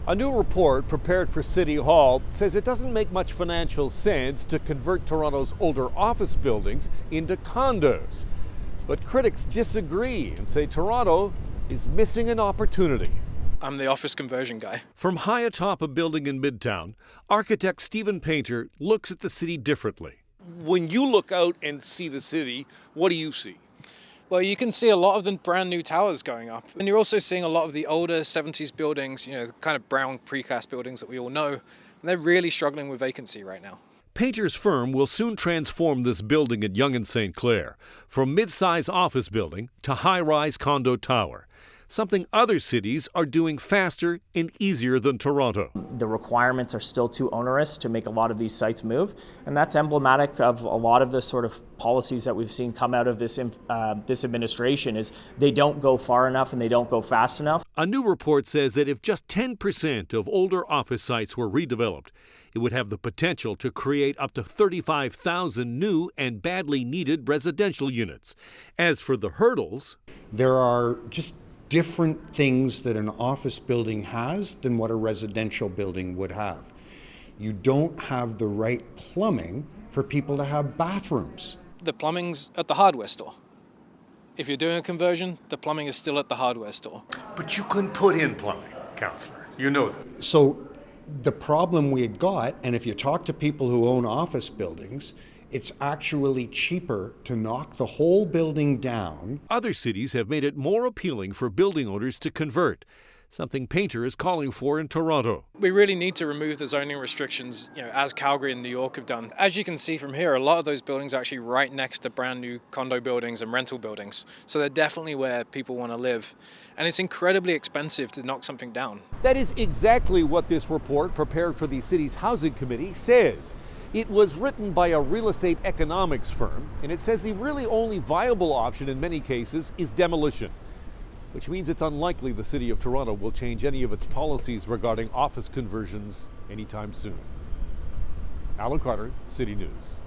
A new report prepared for City Hall says it doesn't make much financial sense to convert Toronto's older office buildings into condos. But critics disagree and say Toronto is missing an opportunity. I'm the office conversion guy. From high atop a building in Midtown, architect Stephen Painter looks at the city differently. When you look out and see the city, what do you see? Well, you can see a lot of the brand new towers going up. And you're also seeing a lot of the older 70s buildings, the kind of brown precast buildings that we all know. And they're really struggling with vacancy right now. Painter's firm will soon transform this building at Yonge and St. Clair from mid-size office building to high-rise condo tower, something other cities are doing faster and easier than Toronto. The requirements are still too onerous to make a lot of these sites move, and that's emblematic of a lot of the sort of policies that we've seen come out of this administration is they don't go far enough and they don't go fast enough. A new report says that if just 10% of older office sites were redeveloped, it would have the potential to create up to 35,000 new and badly needed residential units. As for the hurdles, there are just different things that an office building has than what a residential building would have. You don't have the right plumbing for people to have bathrooms. The plumbing's at the hardware store. If you're doing a conversion, the plumbing is still at the hardware store. but you couldn't put in plumbing, Councillor. You know that. So the problem we got, and if you talk to people who own office buildings, it's actually cheaper to knock the whole building down. Other cities have made it more appealing for building owners to convert, something Painter is calling for in Toronto. We really need to remove the zoning restrictions, as Calgary and New York have done. As you can see from here, a lot of those buildings are actually right next to brand new condo buildings and rental buildings. So they're definitely where people want to live. And it's incredibly expensive to knock something down. That is exactly what this report prepared for the city's housing committee says. It was written by a real estate economics firm, and it says the really only viable option in many cases is demolition, which means it's unlikely the City of Toronto will change any of its policies regarding office conversions anytime soon. Alan Carter, City News.